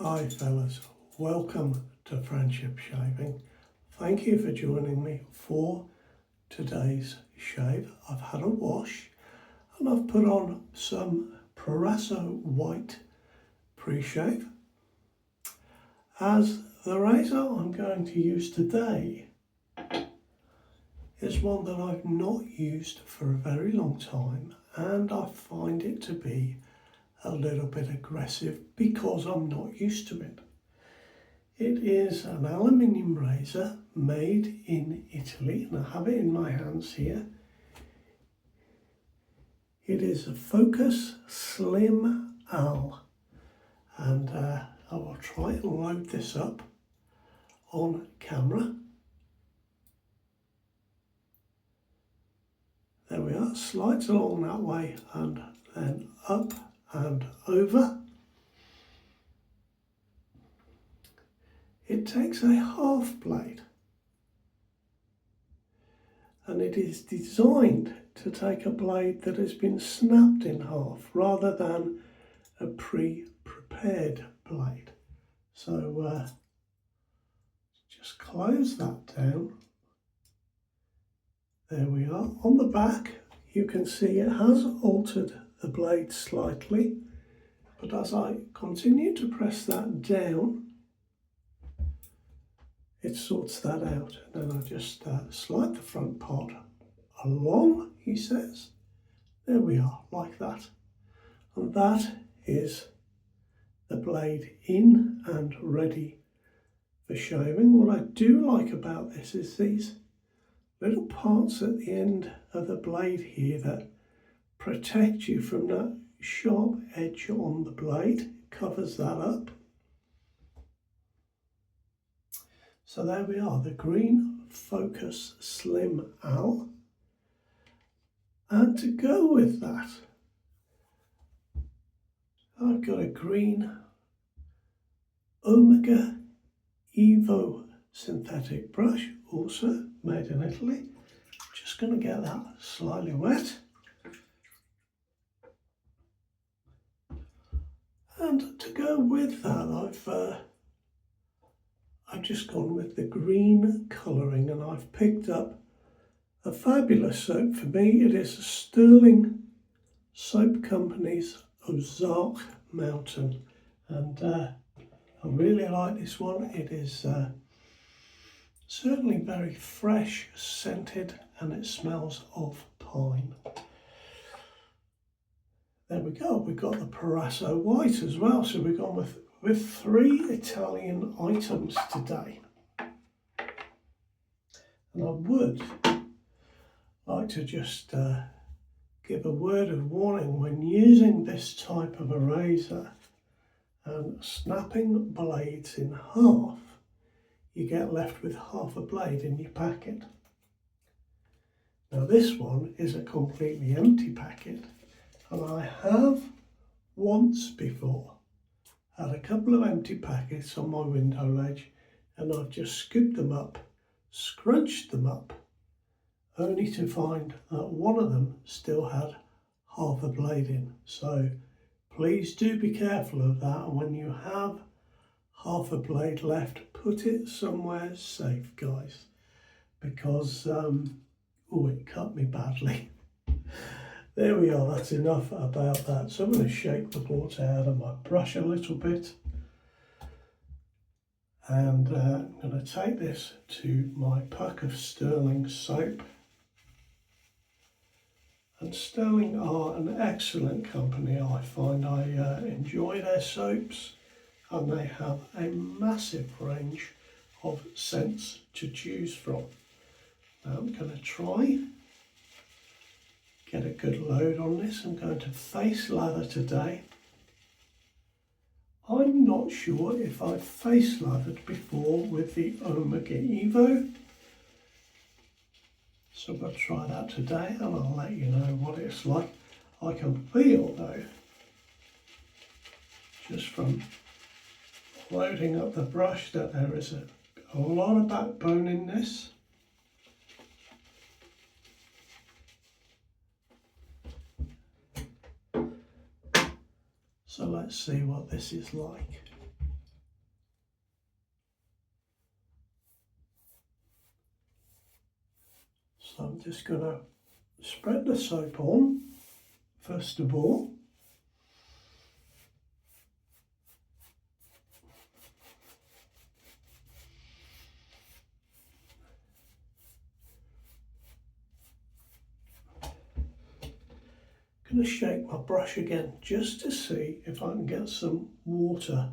Hi fellas, welcome to Friendship Shaving. Thank you for joining me for today's shave. I've had a wash and I've put on some Proraso White pre-shave. As the razor I'm going to use today is one that I've not used for a very long time, and I find it to be a little bit aggressive because I'm not used to it. It is an aluminium razor made in Italy, and I have it in my hands here. It is a Focus Slim Al, and I will try and load this up on camera. There we are, slides along that way and then up and over. It takes a half blade and it is designed to take a blade that has been snapped in half rather than a pre-prepared blade. So just close that down. There we are. On the back you can see it has altered the blade slightly, but as I continue to press that down, it sorts that out. And then I just slide the front part along, he says. There we are, like that. And that is the blade in and ready for shaving. What I do like about this is these little parts at the end of the blade here that protect you from that sharp edge on the blade. It covers that up. So there we are, the green Focus Slim Al. And to go with that, I've got a green Omega Evo synthetic brush, also made in Italy. Just going to get that slightly wet. And to go with that, I've just gone with the green colouring, and I've picked up a fabulous soap. For me, it is Stirling Soap Company's Ozark Mountain, and I really like this one. It is certainly very fresh scented, and it smells of pine. There we go, we've got the Proraso White as well, so we've gone with 3 Italian items today. And I would like to just give a word of warning when using this type of a razor and snapping blades in half, you get left with half a blade in your packet. Now this one is a completely empty packet, and I have once before had a couple of empty packets on my window ledge, and I've just scooped them up, scrunched them up, only to find that one of them still had half a blade in. So please do be careful of that. When you have half a blade left, put it somewhere safe, guys, because oh, it cut me badly. There we are, that's enough about that. So I'm going to shake the water out of my brush a little bit, and I'm going to take this to my pack of Stirling soap. And Stirling are an excellent company. I find I enjoy their soaps, and they have a massive range of scents to choose from. Now I'm going to try get a good load on this. I'm going to face lather today. I'm not sure if I've face lathered before with the Omega Evo, so we'll try that today and I'll let you know what it's like. I can feel though, just from loading up the brush, that there is a lot of backbone in this. So let's see what this is like. So I'm just going to spread the soap on first of all. Going to shake my brush again just to see if I can get some water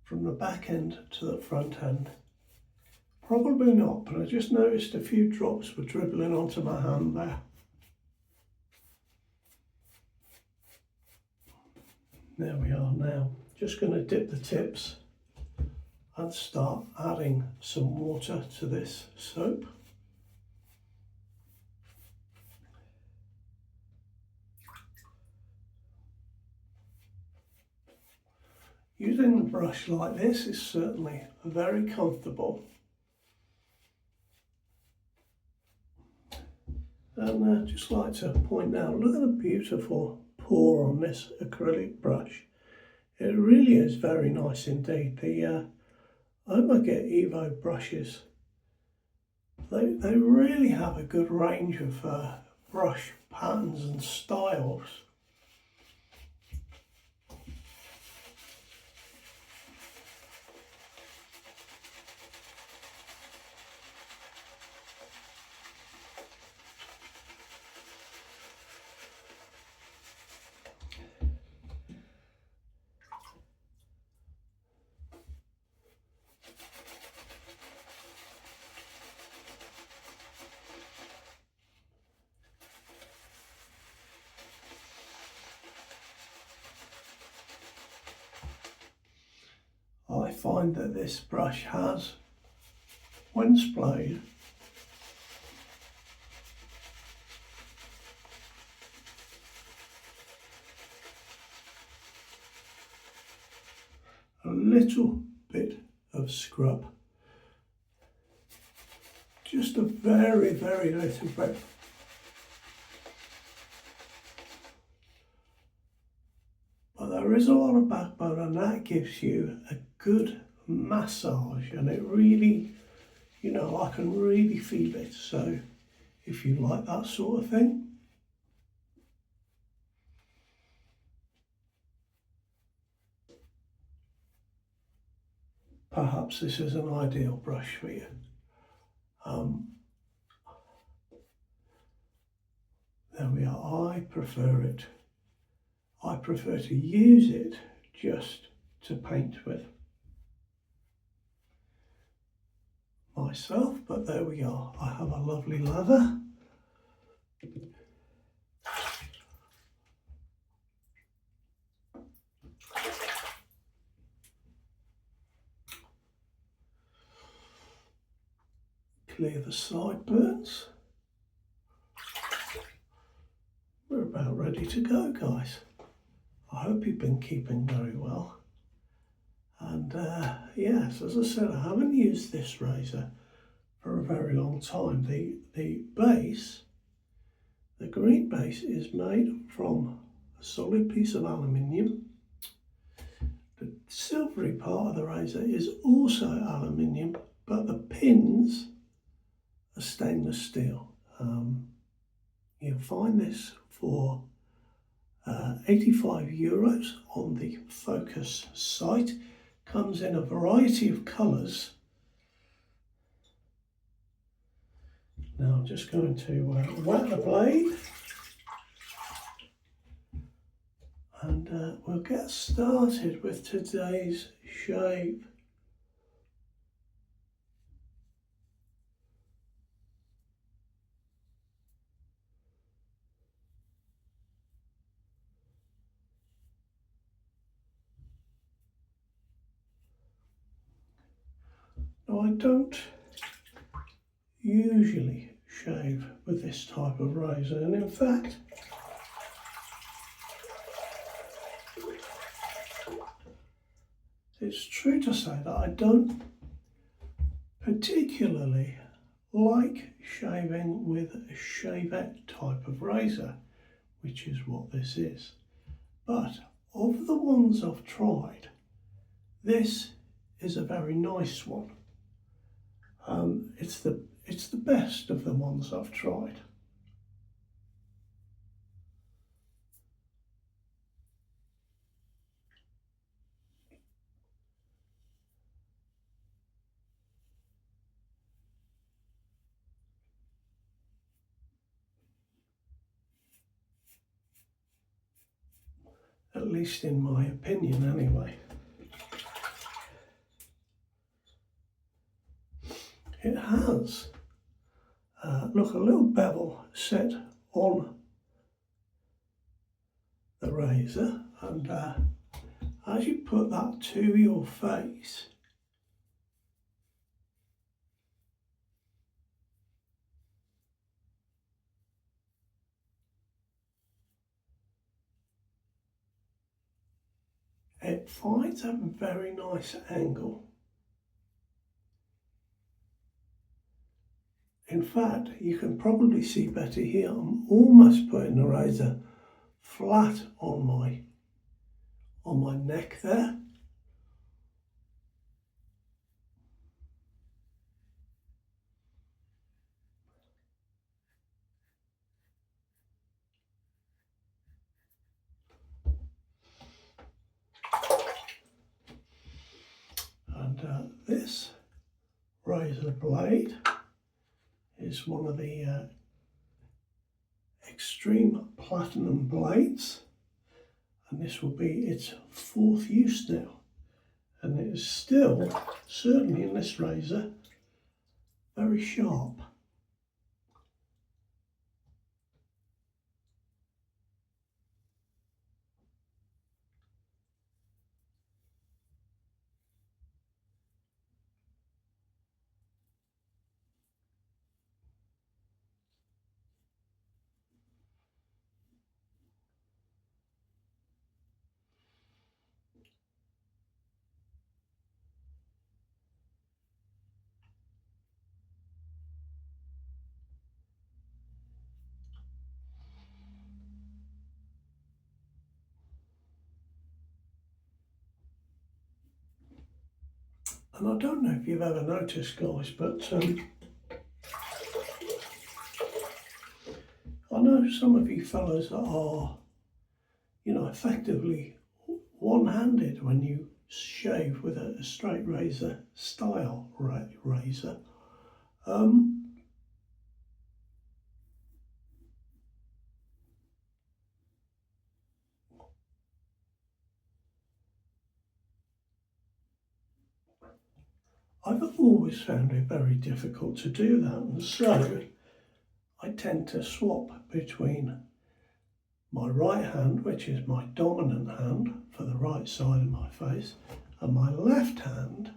from the back end to the front end. Probably not, but I just noticed a few drops were dribbling onto my hand there. There we are now. Just going to dip the tips and start adding some water to this soap. Using the brush like this is certainly very comfortable. And I'd just like to point out, look at the beautiful pour on this acrylic brush. It really is very nice indeed. I hope I get Evo brushes. They really have a good range of brush patterns and styles. I find that this brush has, when splayed, a little bit of scrub, just a very, very little bit. But there is a lot of backbone, and that gives you a good massage, and it really, you know, I can really feel it. So if you like that sort of thing, perhaps this is an ideal brush for you. There we are. I prefer it. I prefer to use it just to paint with myself, but there we are. I have a lovely lather. Clear the sideburns. We're about ready to go, guys. I hope you've been keeping very well. And yes, as I said, I haven't used this razor for a very long time. The base, the green base, is made from a solid piece of aluminium. The silvery part of the razor is also aluminium, but the pins are stainless steel. You'll find this for €85 on the Focus site. Comes in a variety of colours. Now I'm just going to wet the blade, and we'll get started with today's shave. Now, I don't usually shave with this type of razor, and in fact, it's true to say that I don't particularly like shaving with a Shavette type of razor, which is what this is. But of the ones I've tried, this is a very nice one. It's the best of the ones I've tried. At least in my opinion anyway. It has, look, a little bevel set on the razor, and as you put that to your face, it finds a very nice angle. In fact, you can probably see better here. I'm almost putting the razor flat on my neck there. And this razor blade is one of the extreme platinum blades, and this will be its 4th use now, and it is still, certainly in this razor, very sharp. And I don't know if you've ever noticed, guys, but I know some of you fellows that are, you know, effectively one-handed when you shave with a straight razor style razor. I've always found it very difficult to do that, and so I tend to swap between my right hand, which is my dominant hand for the right side of my face, and my left hand,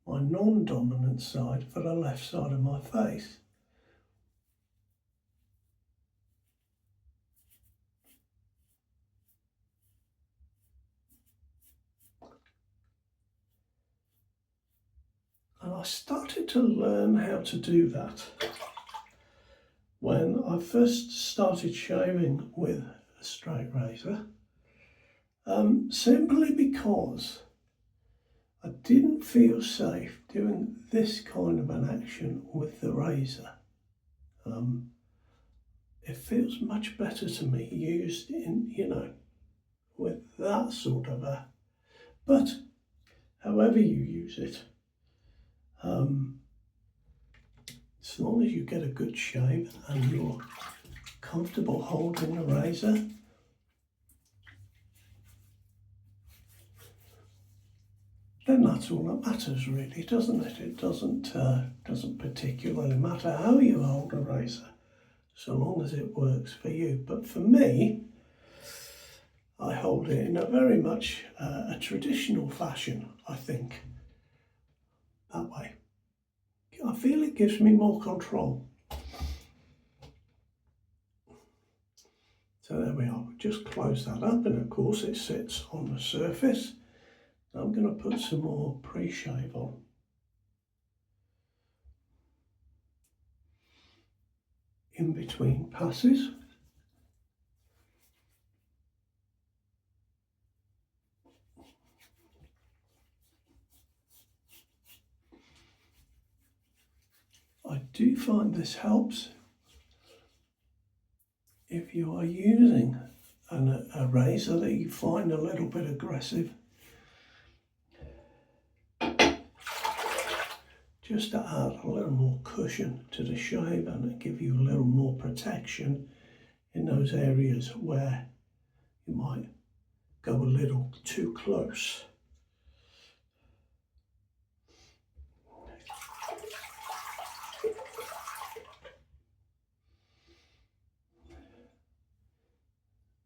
my non-dominant side, for the left side of my face. And I started to learn how to do that when I first started shaving with a straight razor, simply because I didn't feel safe doing this kind of an action with the razor. It feels much better to me used in, you know, with that sort of a, but however you use it, as long as you get a good shave and you're comfortable holding the razor, then that's all that matters, really, doesn't it? It doesn't particularly matter how you hold a razor, so long as it works for you. But for me, I hold it in a very much a traditional fashion, I think, that way. I feel it gives me more control. So there we are, just close that up, and of course it sits on the surface. Now I'm going to put some more pre-shave on. In between passes. I do find this helps if you are using a razor that you find a little bit aggressive, just to add a little more cushion to the shave and give you a little more protection in those areas where you might go a little too close.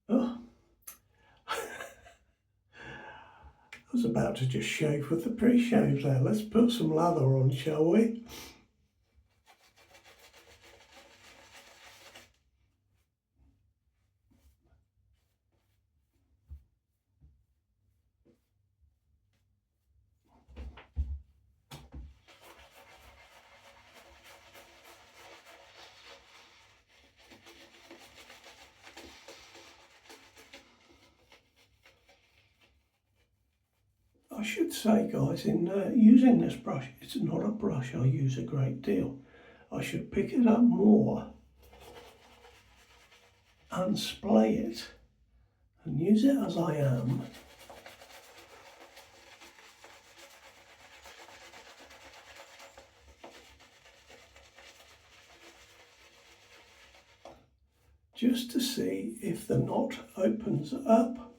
Oh, I was about to just shave with the pre-shave there. Let's put some lather on, shall we? I should say, guys, in using this brush, it's not a brush I use a great deal. I should pick it up more and splay it and use it as I am. Just to see if the knot opens up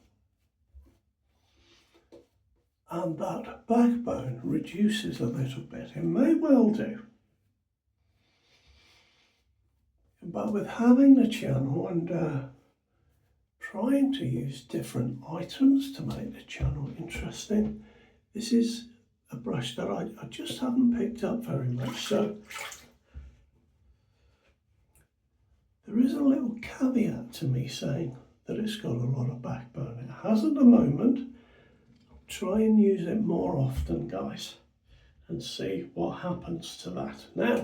and that backbone reduces a little bit. It may well do. But with having the channel and trying to use different items to make the channel interesting, this is a brush that I just haven't picked up very much. So there is a little caveat to me saying that it's got a lot of backbone. It has at the moment. Try and use it more often, guys, and see what happens to that. Now,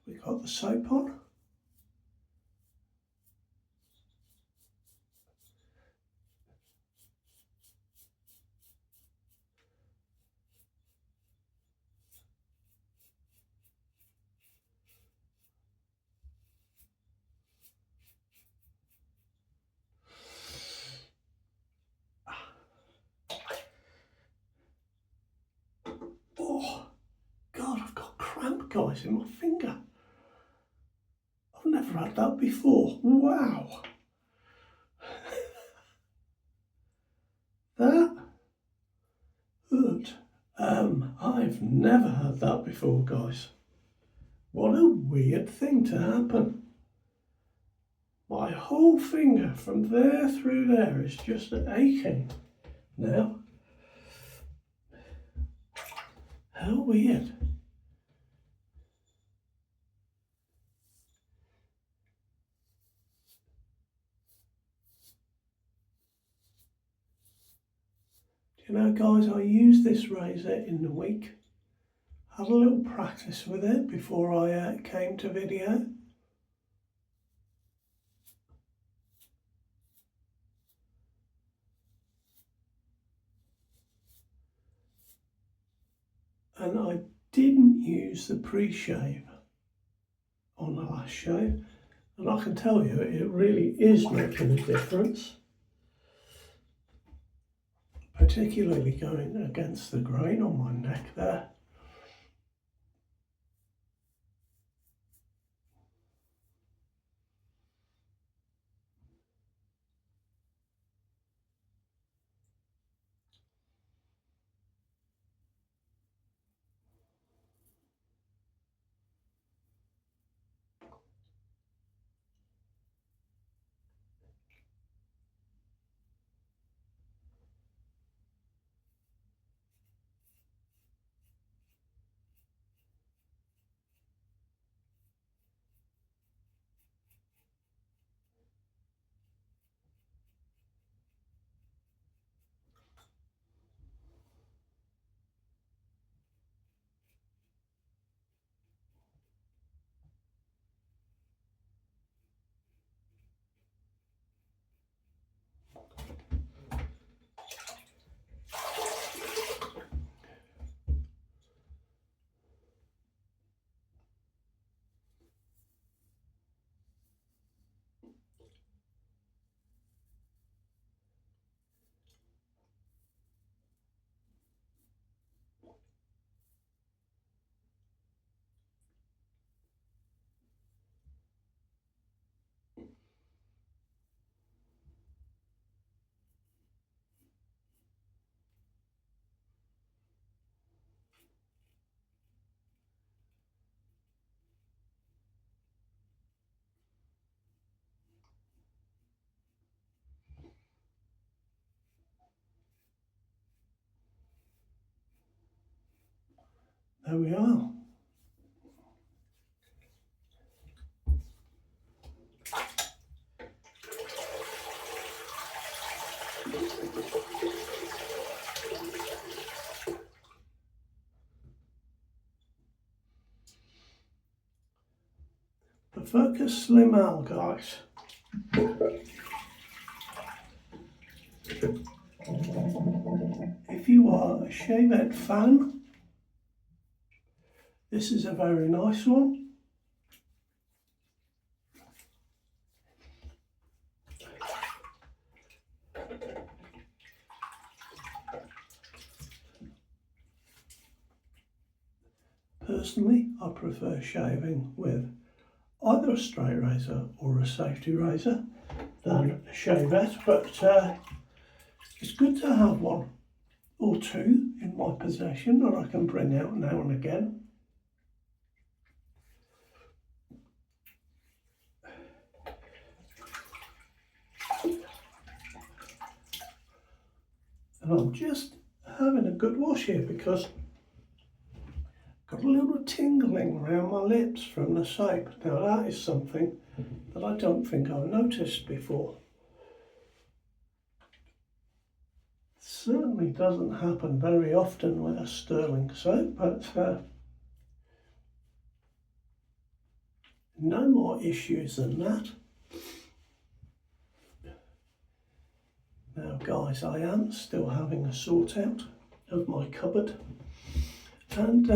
we got the soap on. Oh, God, I've got cramp, guys, in my finger. I've never had that before. Wow. That hurt. I've never had that before, guys. What a weird thing to happen. My whole finger from there through there is just aching now. How weird. Do you know, guys, I used this razor in the week. Had a little practice with it before I came to video. And I didn't use the pre-shave on the last shave. And I can tell you, it really is making a difference. Particularly going against the grain on my neck there. There we are. The Focus Slim Al, guys. If you are a Shavette fan, this is a very nice one. Personally, I prefer shaving with either a straight razor or a safety razor than a Shavette, but it's good to have one or two in my possession that I can bring out now and again. And I'm just having a good wash here because I've got a little tingling around my lips from the soap. Now that is something that I don't think I've noticed before. Certainly doesn't happen very often with a Stirling soap, but no more issues than that. Now guys, I am still having a sort out of my cupboard, and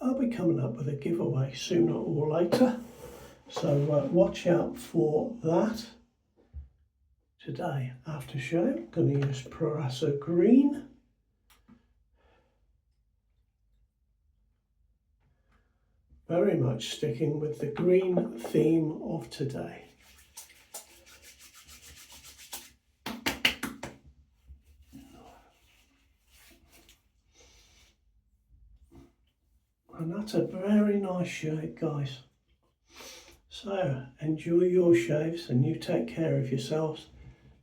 I'll be coming up with a giveaway sooner or later, so watch out for that. Today after shave, I'm going to use Proraso Green. Very much sticking with the green theme of today. And that's a very nice shade, guys. So enjoy your shaves and you take care of yourselves.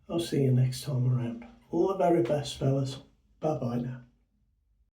I'll see you next time around. All the very best, fellas. Bye bye now.